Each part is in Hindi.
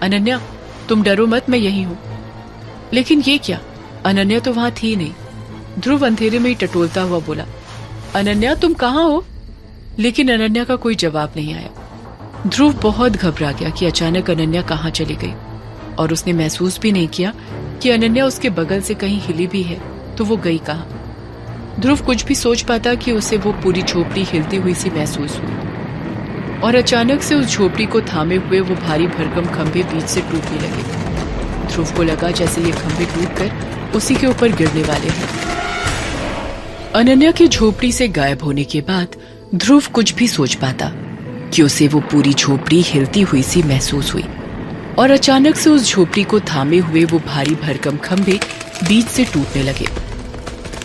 अनन्या, तुम डरो मत, मैं यही हूँ। लेकिन ये क्या? अनन्या तो वहां थी नहीं। ध्रुव अंधेरे में ही टटोलता हुआ बोला, अनन्या तुम कहाँ हो? लेकिन अनन्या का कोई जवाब नहीं आया। ध्रुव बहुत घबरा गया कि अचानक अनन्या कहाँ चली गई, और उसने महसूस भी नहीं किया कि अनन्या उसके बगल से कहीं हिली भी है तो वो गई कहाँ। ध्रुव कुछ भी सोच पाता कि उसे वो पूरी झोपड़ी हिलती हुई सी महसूस हुई, और अचानक से उस झोपड़ी को थामे हुए वो भारी भरकम खंभे बीच से टूटने लगे। ध्रुव को लगा जैसे ये खंभे टूटकर उसी के ऊपर गिरने वाले हैं। अनन्या की झोपड़ी से गायब होने के बाद ध्रुव कुछ भी सोच पाता कि उसे वो पूरी झोपड़ी हिलती हुई सी महसूस हुई, और अचानक से उस झोपड़ी को थामे हुए वो भारी भरकम खंभे बीच से टूटने लगे।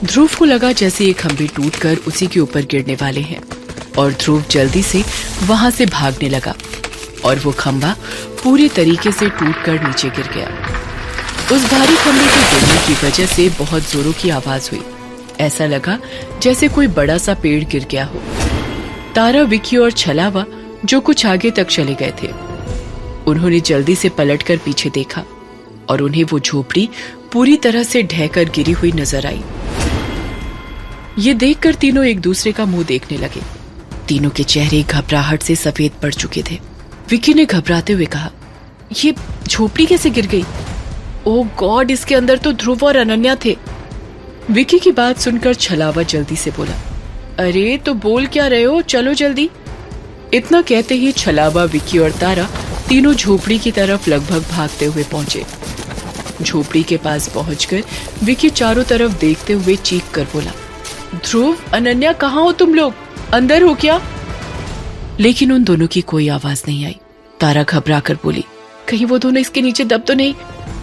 ध्रुव को लगा जैसे ये खंभे टूटकर उसी के ऊपर गिरने वाले हैं, और ध्रुव जल्दी से वहां से भागने लगा, और वो खंभा पूरी तरीके से टूटकर नीचे गिर गया। उस भारी खंभे के गिरने की वजह से बहुत जोरों की आवाज हुई। ऐसा लगा जैसे कोई बड़ा सा पेड़ गिर गया हो। तारा, विक्की और छलावा जो कुछ आगे तक चले गए थे, उन्होंने जल्दी से पलटकर पीछे देखा, और उन्हें वो झोपड़ी पूरी तरह से ढहकर गिरी हुई नजर आई। ये देखकर तीनों एक दूसरे का मुंह देखने लगे। तीनों के चेहरे घबराहट से सफेद पड़ चुके थे। विक्की ने घबराते हुए कहा, ये झोपड़ी कैसे गिर गई? ओह गॉड, इसके अंदर तो ध्रुव और अनन्या थे। विक्की की बात सुनकर छलावा जल्दी से बोला, अरे तो बोल क्या रहे हो, चलो जल्दी। इतना कहते ही छलावा, विक्की और तारा तीनों झोपड़ी की तरफ लगभग भागते हुए पहुंचे। झोपड़ी के पास पहुंचकर विक्की चारों तरफ देखते हुए चीख कर बोला, ध्रुव, अनन्या, कहाँ हो तुम लोग? अंदर हो क्या? लेकिन उन दोनों की कोई आवाज नहीं आई। तारा घबरा कर बोली, कहीं वो दोनों इसके नीचे दब तो नहीं?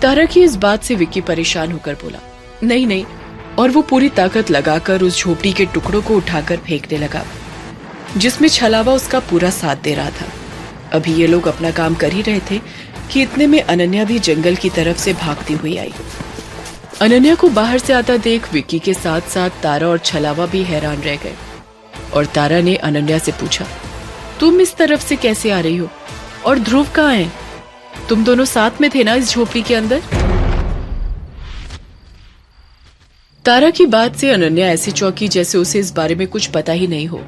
तारा की इस बात से विक्की परेशान होकर बोला, नहीं नहीं, और वो पूरी ताकत लगाकर उस झोपड़ी के टुकड़ों को उठाकर फेंकने लगा, जिसमें छलावा उसका पूरा साथ दे रहा था। अभी ये लोग अपना काम कर ही रहे थे कि इतने में अनन्या भी जंगल की तरफ से भागती हुई आई। अनन्या को बाहर से आता देख विक्की के साथ साथ तारा और छलावा भी हैरान रह गए, और तारा ने अनन्या से पूछा, तुम इस तरफ से कैसे आ रही हो? और ध्रुव कहाँ है? तुम दोनों साथ में थे ना इस झोपड़ी के अंदर? तारा की बात से अनन्या ऐसी चौंकी जैसे उसे इस बारे में कुछ पता ही नहीं हो,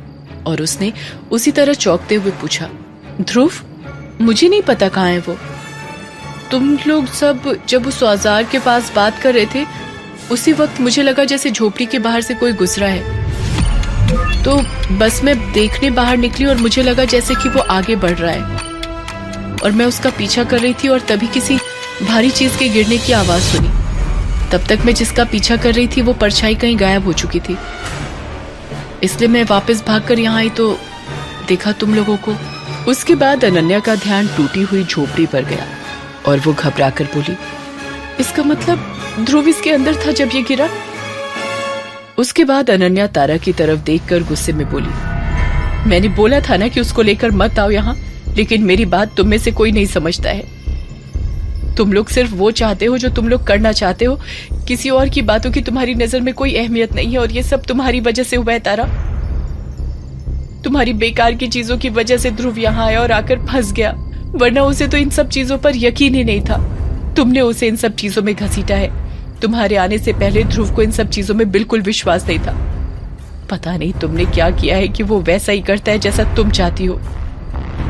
और उसने उसी तरह चौंकते हुए पूछा, ध्रुव, मुझे नहीं पता कहाँ है वो। तुम लोग सब जब उस औजार के पास बात कर रहे थे, उसी वक्त मुझे लगा जैसे झोपड़ी के बाहर से कोई गुजरा है, तो बस मैं देखने बाहर निकली और मुझे लगा जैसे कि वो आगे बढ़ रहा है, और मैं उसका पीछा कर रही थी, और तभी किसी भारी चीज के गिरने की आवाज सुनी। तब तक मैं जिसका पीछा कर रही थी वो परछाई कहीं गायब हो चुकी थी, इसलिए मैं वापस भागकर यहाँ आई तो देखा तुम लोगों को। उसके बाद अनन्या का ध्यान टूटी हुई झोपड़ी पर गया, और वो घबरा कर बोली, इसका मतलब ध्रुव इसके अंदर था जब ये गिरा? उसके बाद अनन्या तारा की तरफ देखकर गुस्से में बोली, मैंने बोला था ना कि उसको लेकर मत आओ यहाँ, लेकिन मेरी बात तुम में से कोई नहीं समझता है। तुम लोग सिर्फ वो चाहते हो जो तुम लोग करना चाहते हो, किसी और की बातों की तुम्हारी नजर में कोई अहमियत नहीं है, और ये सब तुम्हारी वजह से हुआ है तारा। तुम्हारी बेकार की चीजों की वजह से ध्रुव यहाँ आया और आकर फंस गया, वरना उसे तो इन सब चीजों पर यकीन ही नहीं था। तुमने उसे इन सब चीजों में घसीटा है। तुम्हारे आने से पहले ध्रुव को इन सब चीजों में बिल्कुल विश्वास नहीं था। पता नहीं तुमने क्या किया है कि वो वैसा ही करता है जैसा तुम चाहती हो।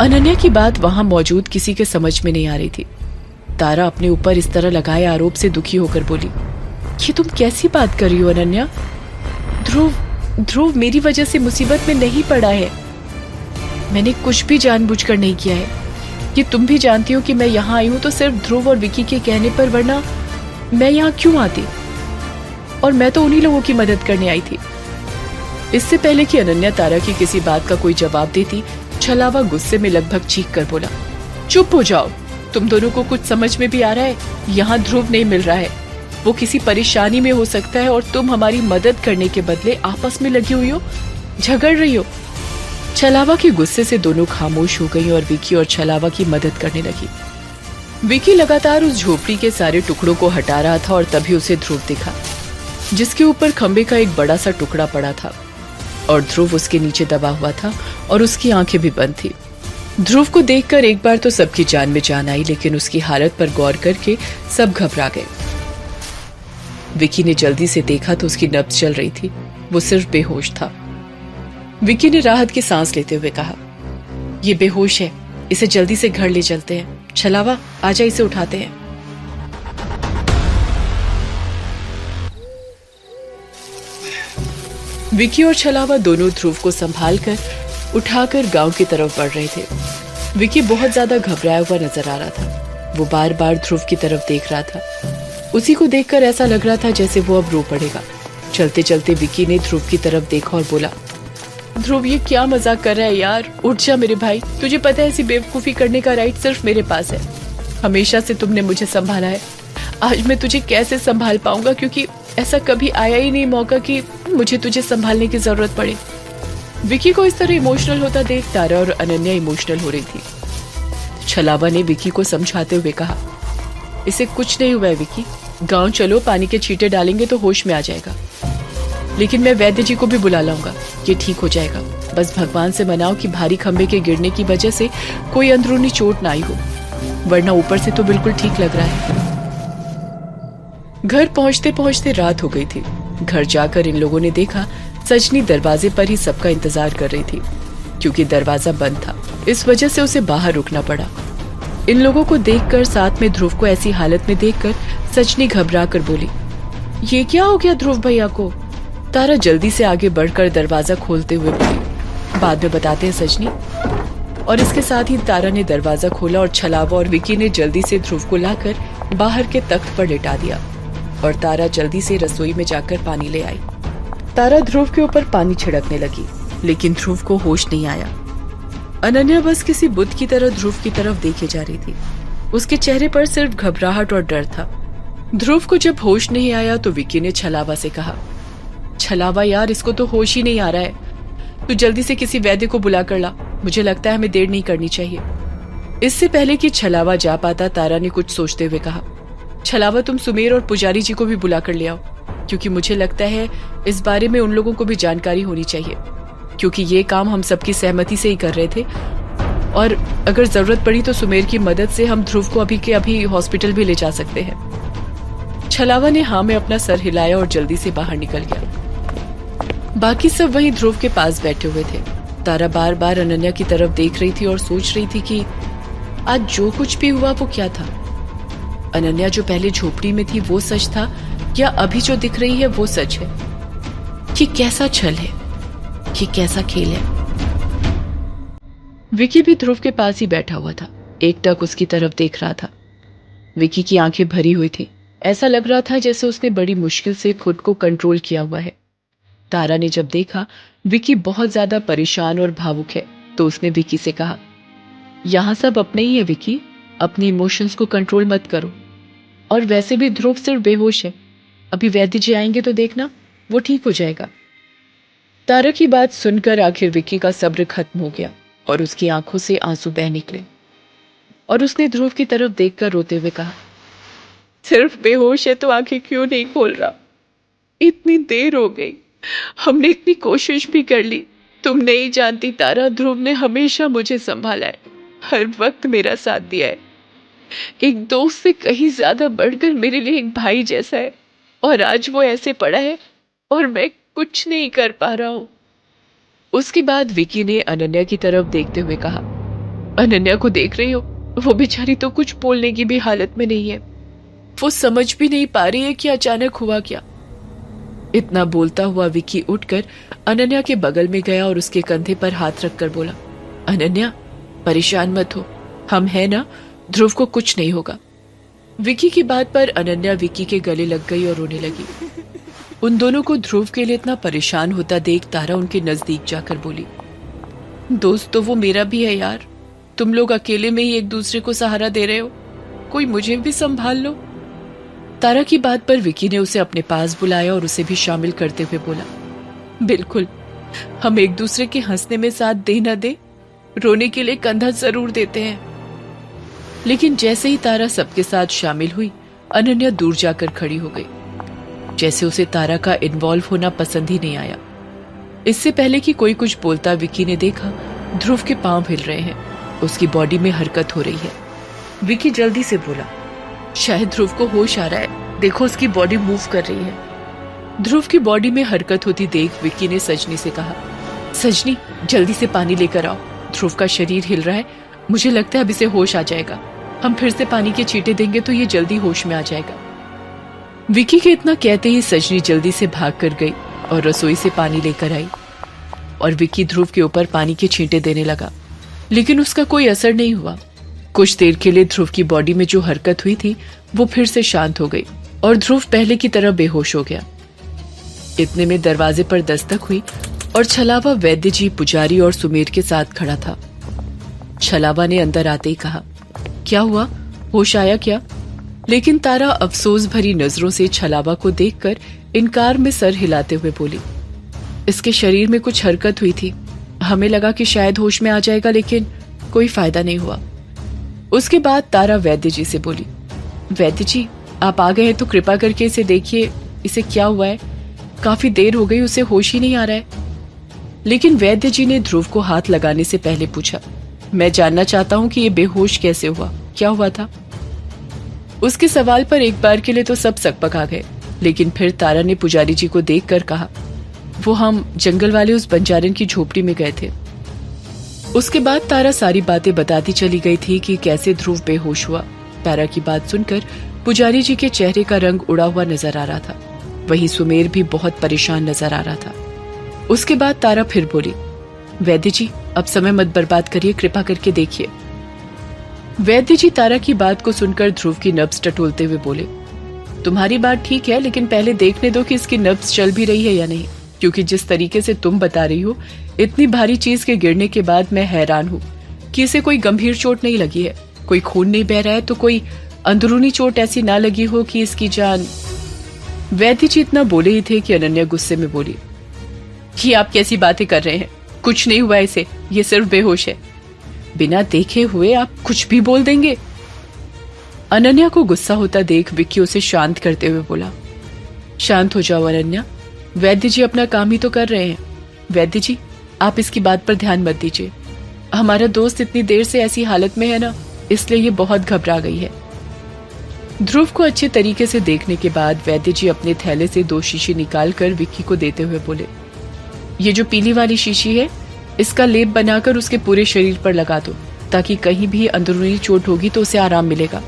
अनन्या की बात वहां मौजूद किसी के समझ में नहीं आ रही थी। तारा अपने ऊपर इस तरह लगाए आरोप से दुखी होकर बोली, ये तुम कैसी बात कर रही हो अनन्या? ध्रुव मेरी वजह से मुसीबत में नहीं पड़ा है। मैंने कुछ भी जानबूझकर नहीं किया है। ये तुम भी जानती हो कि मैं यहाँ आई हूँ तो सिर्फ ध्रुव और विक्की के कहने पर, वरना मैं यहाँ क्यों आती? और मैं तो उन्हीं लोगों की मदद करने आई थी। इससे पहले कि अनन्या तारा की किसी बात का कोई जवाब देती, छलावा गुस्से में लगभग चीख कर बोला, चुप हो जाओ। तुम दोनों को कुछ समझ में भी आ रहा है? यहाँ ध्रुव नहीं मिल रहा है, वो किसी परेशानी में हो सकता है, और तुम हमारी मदद करने के बदले आपस में लगी हुई हो, झगड़ रही हो। छलावा के गुस्से से दोनों खामोश हो गई और विक्की और छलावा की मदद करने लगी। विक्की लगातार उस झोपड़ी के सारे टुकड़ों को हटा रहा था, और तभी उसे ध्रुव दिखा, जिसके ऊपर खंबे का एक बड़ा सा टुकड़ा पड़ा था, और ध्रुव उसके नीचे दबा हुआ था और उसकी आंखें भी बंद थी। ध्रुव को देखकर एक बार तो सबकी जान में जान आई, लेकिन उसकी हालत पर गौर करके सब घबरा गए। विकी ने जल्दी से देखा तो उसकी नब्ज चल रही थी, वो सिर्फ बेहोश था। विकी ने राहत की सांस लेते हुए कहा, ये बेहोश है, इसे जल्दी से घर ले चलते हैं। छलावा, आजा, इसे उठाते हैं। विकी और छलावा दोनों ध्रुव को संभालकर उठाकर गांव की तरफ बढ़ रहे थे। विकी बहुत ज्यादा घबराया हुआ नजर आ रहा था। वो बार बार ध्रुव की तरफ देख रहा था। उसी को देखकर ऐसा लग रहा था जैसे वो अब रो पड़ेगा। चलते चलते विकी ने ध्रुव की तरफ देखा और बोला, ध्रुव, ये क्या मजाक कर रहा है यार, उठ जा मेरे भाई। तुझे पता है ऐसी बेवकूफी करने का राइट सिर्फ मेरे पास है। हमेशा से तुमने मुझे संभाला है, आज मैं तुझे कैसे संभाल पाऊंगा, क्योंकि ऐसा कभी आया ही नहीं मौका कि मुझे तुझे संभालने की जरूरत पड़े। विकी को इस तरह इमोशनल होता देख तारा और अनन्या इमोशनल हो रही थी। छलावा ने विकी को समझाते हुए कहा, इसे कुछ नहीं हुआ है विकी, गांव चलो, पानी के छींटे डालेंगे तो होश में आ जाएगा। लेकिन मैं वैद्य जी को भी बुला लाऊंगा, ये ठीक हो जाएगा। बस भगवान से मनाओ कि भारी खंबे के गिरने की वजह से कोई अंदरूनी चोट ना आई हो, वरना ऊपर से तो बिल्कुल ठीक लग रहा है। घर पहुंचते पहुंचते रात हो गई थी। घर जाकर इन लोगों ने देखा सजनी दरवाजे पर ही सबका इंतजार कर रही थी, क्योंकि दरवाजा बंद था, इस वजह से उसे बाहर रुकना पड़ा। इन लोगों को देखकर, साथ में ध्रुव को ऐसी हालत में देखकर सजनी घबरा कर बोली, ये क्या हो गया ध्रुव भैया को? तारा जल्दी से आगे बढ़कर दरवाजा खोलते हुए बोली, बाद में बताते हैं सजनी। और इसके साथ ही तारा ने दरवाजा खोला और छलावा और विकी ने जल्दी से ध्रुव को लाकर बाहर के तख्त पर लिटा दिया और तारा जल्दी से रसोई में जाकर पानी ले आई। तारा ध्रुव के ऊपर पानी छिड़कने लगी, लेकिन ध्रुव को होश नहीं आया। अनन्या बस किसी बुद्ध की तरह ध्रुव की तरफ देखे जा रही थी। उसके चेहरे पर सिर्फ घबराहट और डर था। ध्रुव को जब होश नहीं आया तो विकी ने छलावा से कहा, छलावा यार, इसको तो होश ही नहीं आ रहा है, तू जल्दी से किसी वैद्य को बुला कर ला, मुझे लगता है हमें देर नहीं करनी चाहिए। इससे पहले कि छलावा जा पाता, तारा ने कुछ सोचते हुए कहा, छलावा, तुम सुमेर और पुजारी जी को भी बुला कर ले आओ, क्योंकि मुझे लगता है इस बारे में उन लोगों को भी जानकारी होनी चाहिए, क्योंकि ये काम हम सबकी सहमति से ही कर रहे थे। और अगर जरूरत पड़ी तो सुमेर की मदद से हम ध्रुव को अभी के अभी हॉस्पिटल भी ले जा सकते हैं। छलावा ने हाँ में अपना सर हिलाया और जल्दी से बाहर निकल गया। बाकी सब वहीं ध्रुव के पास बैठे हुए थे। तारा बार बार अनन्या की तरफ देख रही थी और सोच रही थी कि आज जो कुछ भी हुआ वो क्या था। अनन्या जो पहले झोपड़ी में थी वो सच था, या अभी जो दिख रही है वो सच है? कि कैसा छल है, कि कैसा खेल है? विकी भी ध्रुव के पास ही बैठा हुआ था, एकटक उसकी तरफ देख रहा था। विकी की आंखें भरी हुई थी, ऐसा लग रहा था जैसे उसने बड़ी मुश्किल से खुद को कंट्रोल किया हुआ है। तारा ने जब देखा विकी बहुत ज्यादा परेशान और भावुक है, तो उसने विकी से कहा, यहाँ सब अपने ही है विकी, अपने इमोशंस को कंट्रोल मत करो। और वैसे भी ध्रुव सिर्फ बेहोश है, अभी वैद्य जी आएंगे तो देखना वो ठीक हो जाएगा। तारा की बात सुनकर आखिर विकी का सब्र खत्म हो गया और उसकी आंखों से आंसू बह निकले और उसने ध्रुव की तरफ देखकर रोते हुए कहा, सिर्फ बेहोश है तो आंखें क्यों नहीं खोल रहा? इतनी देर हो गई, हमने इतनी कोशिश भी कर ली। तुम नहीं जानती तारा, ध्रुव ने हमेशा मुझे संभाला है, हर वक्त मेरा साथ दिया है, एक दोस्त से कहीं ज्यादा बढ़कर मेरे लिए एक भाई जैसा है। और आज वो ऐसे पड़ा है और मैं कुछ नहीं कर पा रहा हूं। उसके बाद विकी ने अनन्या की तरफ देखते हुए कहा, अनन्या को देख रही हो, वो बेचारी तो कुछ बोलने की भी हालत में नहीं है, वो समझ भी नहीं पा रही है कि अचानक हुआ क्या। इतना बोलता हुआ विकी उठकर अनन्या के बगल में गया और उसके कंधे पर हाथ रखकर बोला, अनन्या, परेशान मत हो, हम हैं ना, ध्रुव को कुछ नहीं होगा। विकी की बात पर अनन्या विकी के गले लग गई और रोने लगी। उन दोनों को ध्रुव के लिए इतना परेशान होता देख तारा उनके नजदीक जाकर बोली, दोस्त तो वो मेरा भी है यार, तुम लोग अकेले में ही एक दूसरे को सहारा दे रहे हो, कोई मुझे भी संभाल लो। तारा की बात पर विकी ने उसे अपने पास बुलाया और उसे भी शामिल करते हुए बोला, बिल्कुल, हम एक दूसरे के हंसने में साथ दे न दे, रोने के लिए कंधा जरूर देते हैं। लेकिन जैसे ही तारा सबके साथ शामिल हुई, अनन्या दूर जाकर खड़ी हो गई, जैसे उसे तारा का इन्वॉल्व होना पसंद ही नहीं आया। इससे पहले कि कोई कुछ बोलता, विकी ने देखा ध्रुव के पांव हिल रहे हैं उसकी बॉडी में हरकत हो रही है। विकी जल्दी से बोला, शायद ध्रुव को होश आ रहा है, देखो उसकी बॉडी मूव कर रही है। ध्रुव की बॉडी में हरकत होती देख विक्की ने सजनी से कहा, सजनी जल्दी से पानी लेकर आओ, ध्रुव का शरीर हिल रहा है, मुझे लगता है अब इसे होश आ जाएगा। हम फिर से पानी के छींटे देंगे तो ये जल्दी होश में आ जाएगा। विक्की के इतना कहते ही सजनी जल्दी से भाग कर गई और रसोई से पानी लेकर आई और विक्की ध्रुव के ऊपर पानी के छींटे देने लगा, लेकिन उसका कोई असर नहीं हुआ। कुछ देर के लिए ध्रुव की बॉडी में जो हरकत हुई थी वो फिर से शांत हो गई और ध्रुव पहले की तरह बेहोश हो गया। इतने में दरवाजे पर दस्तक हुई और छलावा वैद्य जी, पुजारी और सुमेर के साथ खड़ा था। छलावा ने अंदर आते ही कहा, क्या हुआ, होश आया क्या? लेकिन तारा अफसोस भरी नजरों से छलावा को देखकर इनकार में सर हिलाते हुए बोली, इसके शरीर में कुछ हरकत हुई थी, हमें लगा कि शायद होश में आ जाएगा, लेकिन कोई फायदा नहीं हुआ। उसके बाद तारा वैद्य जी से बोली, वैद्य जी आप आ गए हैं तो कृपा करके इसे देखिए, इसे क्या हुआ है, काफी देर हो गई, उसे होश ही नहीं आ रहा है। लेकिन वैद्य जी ने ध्रुव को हाथ लगाने से पहले पूछा, मैं जानना चाहता हूं कि ये बेहोश कैसे हुआ, क्या हुआ था? उसके सवाल पर एक बार के लिए तो सब सकपका गए, लेकिन फिर तारा ने पुजारी जी को देखकर कहा, वो हम जंगल वाले उस बंजारन की झोपड़ी में गए थे। उसके बाद तारा सारी बातें बताती चली गई थी कि कैसे ध्रुव बेहोश हुआ। तारा की बात सुनकर पुजारी जी के चेहरे का रंग उड़ा हुआ नजर आ रहा था, वहीं सुमेर भी बहुत परेशान नजर आ रहा था। उसके बाद तारा फिर बोली, वैद्य जी अब समय मत बर्बाद करिए, कृपा करके देखिए। वैद्य जी तारा की बात को सुनकर ध्रुव की नब्ज टटोलते हुए बोले, तुम्हारी बात ठीक है, लेकिन पहले देखने दो कि इसकी नब्ज चल भी रही है या नहीं, क्योंकि जिस तरीके से तुम बता रही हो, इतनी भारी चीज के गिरने के बाद मैं हैरान हूँ कि इसे कोई गंभीर चोट नहीं लगी है, कोई खून नहीं बह रहा है, तो कोई अंदरूनी चोट ऐसी ना लगी हो कि इसकी जान। वैद्य जी इतना बोले ही थे कि अनन्या गुस्से में बोली, ये आप कैसी बातें कर रहे हैं, कुछ नहीं हुआ इसे, ये सिर्फ बेहोश है। बिना देखे हुए आप कुछ भी बोल देंगे? अनन्या को गुस्सा होता देख विक्की उसे शांत करते हुए बोला, शांत हो जाओ अनन्या, वैद्य जी अपना काम ही तो कर रहे हैं। वैद्य जी आप इसकी बात पर ध्यान मत दीजिए, हमारा दोस्त इतनी देर से ऐसी हालत में है ना, इसलिए ये बहुत घबरा गई है। ध्रुव को अच्छे तरीके से देखने के बाद वैद्य जी अपने थैले से 2 शीशी निकालकर विक्की को देते हुए बोले, ये जो पीली वाली शीशी है, इसका लेप बनाकर उसके पूरे शरीर पर लगा दो, ताकि कहीं भी अंदरूनी चोट होगी तो उसे आराम मिलेगा।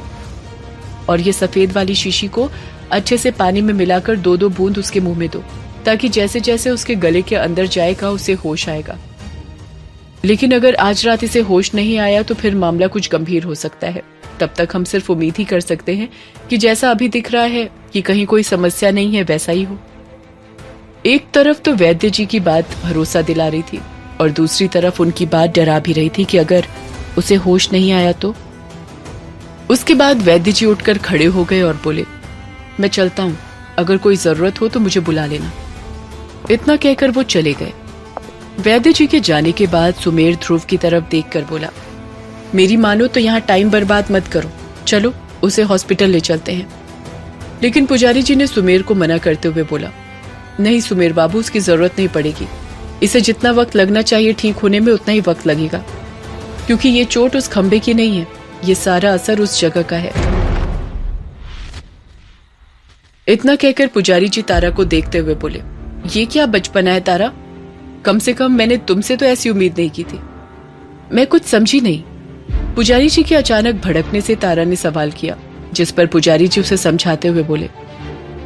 और ये सफेद वाली शीशी को अच्छे से पानी में मिलाकर 2-2 बूंद उसके मुंह में दो, ताकि जैसे जैसे उसके गले के अंदर जाएगा उसे होश आएगा। लेकिन अगर आज रात इसे होश नहीं आया तो फिर मामला कुछ गंभीर हो सकता है। तब तक हम सिर्फ उम्मीद ही कर सकते हैं कि जैसा अभी दिख रहा है कि कहीं कोई समस्या नहीं है वैसा ही हो। एक तरफ तो वैद्य जी की बात भरोसा दिला रही थी और दूसरी तरफ उनकी बात डरा भी रही थी कि अगर उसे होश नहीं आया तो। उसके बाद वैद्य जी उठकर खड़े हो गए और बोले, मैं चलता हूं, अगर कोई जरूरत हो तो मुझे बुला लेना। इतना कहकर वो चले गए। वैद्य जी के जाने के बाद सुमेर ध्रुव की तरफ देखकर बोला, मेरी मानो तो यहाँ टाइम बर्बाद मत करो, चलो उसे हॉस्पिटल ले चलते हैं। लेकिन पुजारी जी ने सुमेर को मना करते हुए बोला, नहीं सुमेर बाबू, उसकी जरूरत नहीं पड़ेगी, इसे जितना वक्त लगना चाहिए ठीक होने में उतना ही वक्त लगेगा, क्योंकि ये चोट उस खंबे की नहीं है, ये सारा असर उस जगह का है। इतना कहकर पुजारी जी तारा को देखते हुए बोले, ये क्या बचपना है तारा, कम से कम मैंने तुमसे तो ऐसी उम्मीद नहीं की थी। मैं कुछ समझी नहीं। पुजारी जी के अचानक भड़कने से तारा ने सवाल किया, जिस पर पुजारी जी उसे समझाते हुए बोले,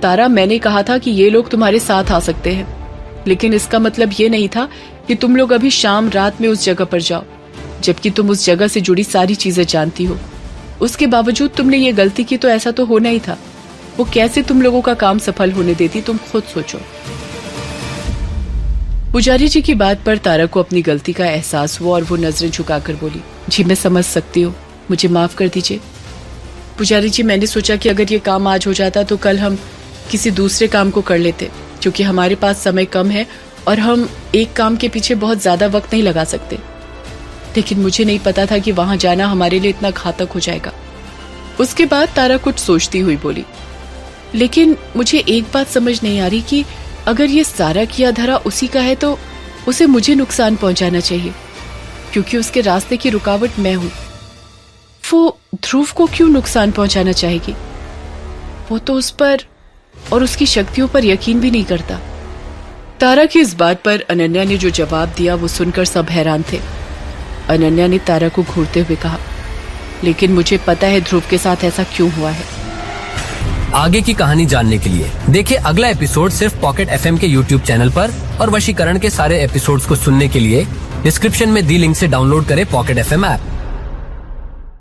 तारा मैंने कहा था कि ये लोग तुम्हारे साथ आ सकते हैं, लेकिन इसका मतलब ये नहीं था कि तुम लोग अभी शाम रात में उस जगह पर जाओ, जबकि तुम उस जगह से जुड़ी सारी चीजें जानती हो। उसके बावजूद तुमने ये गलती की तो ऐसा तो होना ही था। वो कैसे तुम लोगों का काम सफल होने देती, तुम खुद सोचो। पुजारी जी की बात पर तारा को अपनी गलती का एहसास हुआ और वो नजरें झुकाकर बोली, जी मैं समझ सकती हूँ, मुझे माफ कर दीजिए। पुजारी जी मैंने सोचा कि अगर ये काम आज हो जाता तो कल हम किसी दूसरे काम को कर लेते, क्योंकि हमारे पास समय कम है और हम एक काम के पीछे बहुत ज्यादा वक्त नहीं लगा सकते। लेकिन मुझे नहीं पता था कि वहां जाना हमारे लिए इतना घातक हो जाएगा। उसके बाद तारा कुछ सोचती हुई बोली, लेकिन मुझे एक बात समझ नहीं आ रही कि अगर ये सारा किया धरा उसी का है तो उसे मुझे नुकसान पहुंचाना चाहिए, क्योंकि उसके रास्ते की रुकावट मैं हूं। वो ध्रुव को क्यों नुकसान पहुंचाना चाहेगी? वो तो उस पर और उसकी शक्तियों पर यकीन भी नहीं करता। तारा की इस बात पर अनन्या ने जो जवाब दिया वो सुनकर सब हैरान थे। अनन्या ने तारा को घूरते हुए कहा, लेकिन मुझे पता है ध्रुव के साथ ऐसा क्यों हुआ है। आगे की कहानी जानने के लिए देखिए अगला एपिसोड सिर्फ पॉकेट एफएम के यूट्यूब चैनल पर, और वशीकरण के सारे एपिसोड्स को सुनने के लिए डिस्क्रिप्शन में दी लिंक से डाउनलोड करें पॉकेट एफएम ऐप।